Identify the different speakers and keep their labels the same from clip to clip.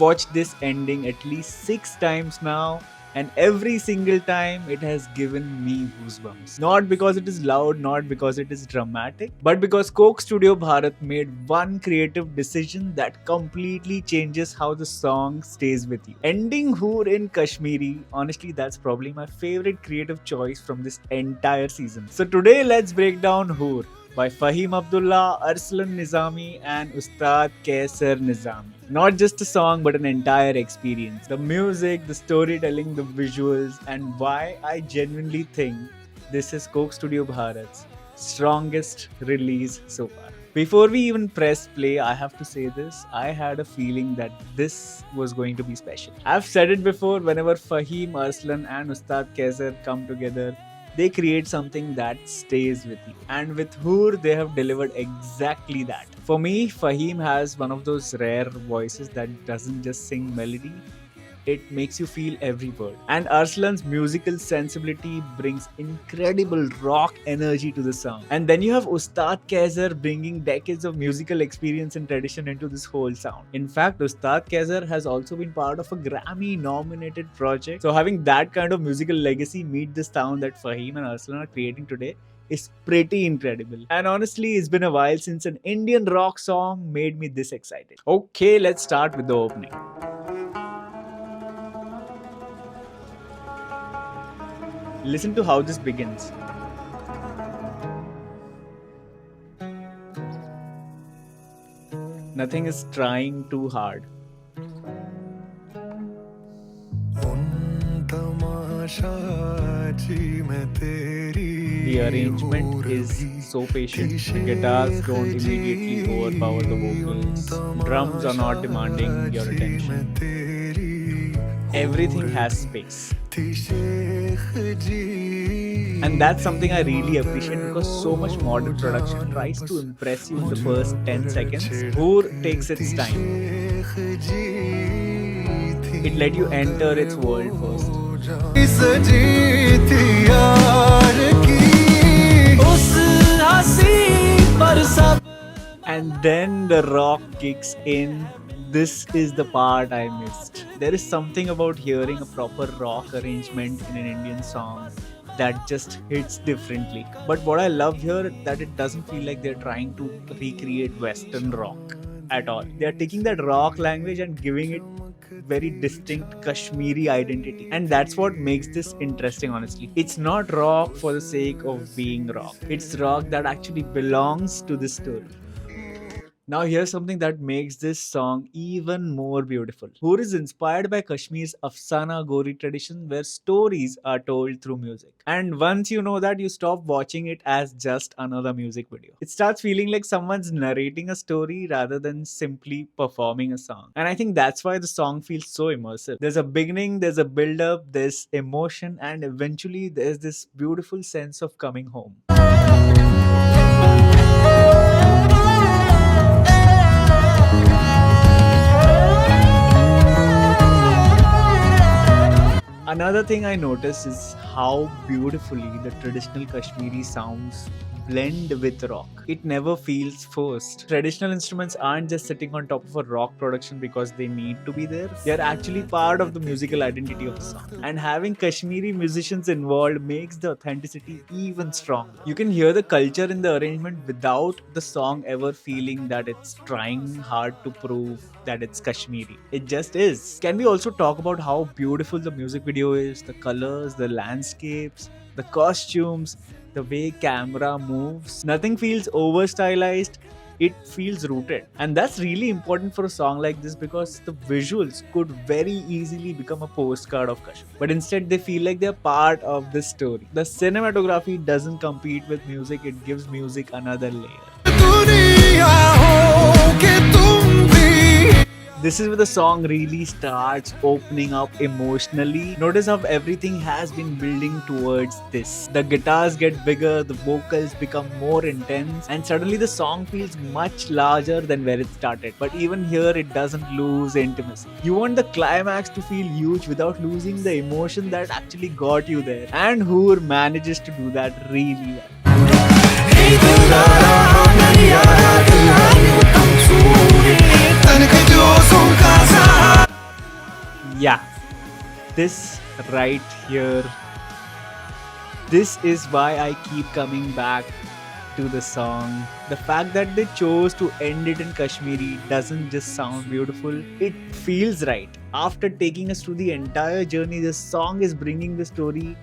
Speaker 1: watched this ending at least 6 times now, and every single time it has given me goosebumps. Not because it is loud, not because it is dramatic, but because Coke Studio Bharat made one creative decision that completely changes how the song stays with you. Ending Hoor in Kashmiri, honestly, that's probably my favorite creative choice from this entire season. So today, let's break down Hoor by Fahim Abdullah, Arslan Nizami, and Ustad Kaisar Nizami. Not just a song, but an entire experience. The music, the storytelling, the visuals, and why I genuinely think this is Coke Studio Bharat's strongest release so far. Before we even press play, I have to say this. I had a feeling that this was going to be special. I've said it before, whenever Fahim, Arslan, and Ustad Kaisar come together, they create something that stays with you. And with Hoor, they have delivered exactly that. For me, Fahim has one of those rare voices that doesn't just sing melody, it makes you feel every word. And Arslan's musical sensibility brings incredible rock energy to the song. And then you have Ustad Kaisar bringing decades of musical experience and tradition into this whole sound. In fact, Ustad Kaisar has also been part of a Grammy nominated project. So having that kind of musical legacy meet the sound that Fahim and Arslan are creating today is pretty incredible. And honestly, it's been a while since an Indian rock song made me this excited. Okay, let's start with the opening. Listen to how this begins. Nothing is trying too hard. The arrangement is so patient. The guitars don't immediately overpower the vocals. Drums are not demanding your attention. Everything has space. And that's something I really appreciate, because so much modern production tries to impress you in the first 10 seconds. Hoor takes its time. It let you enter its world first. And then the rock kicks in. This is the part I missed. There is something about hearing a proper rock arrangement in an Indian song that just hits differently. But what I love here, that it doesn't feel like they're trying to recreate Western rock at all. They're taking that rock language and giving it very distinct Kashmiri identity. And that's what makes this interesting, honestly. It's not rock for the sake of being rock. It's rock that actually belongs to the story. Now here's something that makes this song even more beautiful. Hoor is inspired by Kashmir's Afsana Gori tradition, where stories are told through music. And once you know that, you stop watching it as just another music video. It starts feeling like someone's narrating a story rather than simply performing a song. And I think that's why the song feels so immersive. There's a beginning, there's a build-up, there's emotion, and eventually there's this beautiful sense of coming home. Another thing I noticed is how beautifully the traditional Kashmiri sounds blend with rock. It never feels forced. Traditional instruments aren't just sitting on top of a rock production because they need to be there. They are actually part of the musical identity of the song. And having Kashmiri musicians involved makes the authenticity even stronger. You can hear the culture in the arrangement without the song ever feeling that it's trying hard to prove that it's Kashmiri. It just is. Can we also talk about how beautiful the music video is? The colors, the landscapes, the costumes, the way camera moves. Nothing feels over stylized. It feels rooted. And that's really important for a song like this, because the visuals could very easily become a postcard of Kashmir. But instead they feel like they're part of the story. The cinematography doesn't compete with music, it gives music another layer. This is where the song really starts opening up emotionally. Notice how everything has been building towards this. The guitars get bigger, the vocals become more intense, and suddenly the song feels much larger than where it started. But even here, it doesn't lose intimacy. You want the climax to feel huge without losing the emotion that actually got you there. And Hoor manages to do that really well. Yeah, this right here, this is why I keep coming back to the song. The fact that they chose to end it in Kashmiri doesn't just sound beautiful, it feels right. After taking us through the entire journey, the song is bringing the story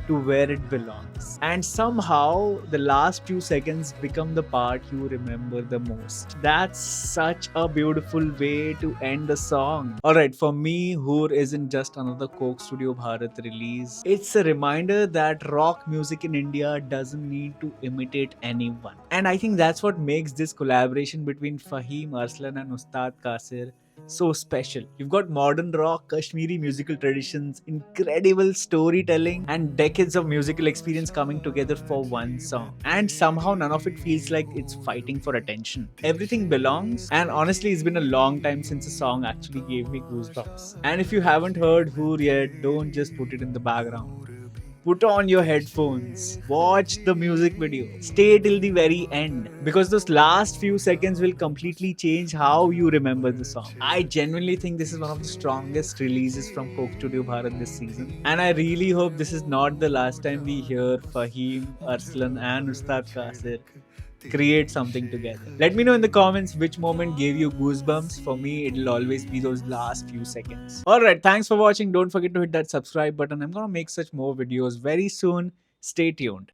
Speaker 1: to where it belongs. And somehow, the last few seconds become the part you remember the most. That's such a beautiful way to end the song. Alright, for me, Hoor isn't just another Coke Studio Bharat release. It's a reminder that rock music in India doesn't need to imitate anyone. And I think that's what makes this collaboration between Fahim Arslan and Ustad Kasir so special. You've got modern rock, Kashmiri musical traditions, incredible storytelling, and decades of musical experience coming together for one song. And somehow none of it feels like it's fighting for attention. Everything belongs, and honestly, it's been a long time since a song actually gave me goosebumps. And if you haven't heard Hoor yet, don't just put it in the background. Put on your headphones, watch the music video, stay till the very end because those last few seconds will completely change how you remember the song. I genuinely think this is one of the strongest releases from Coke Studio Bharat this season, and I really hope this is not the last time we hear Fahim, Arslan, and Ustad Kasir create something together. Let me know in the comments which moment gave you goosebumps. For me, it'll always be those last few seconds. Alright, thanks for watching. Don't forget to hit that subscribe button. I'm gonna make such more videos very soon. Stay tuned.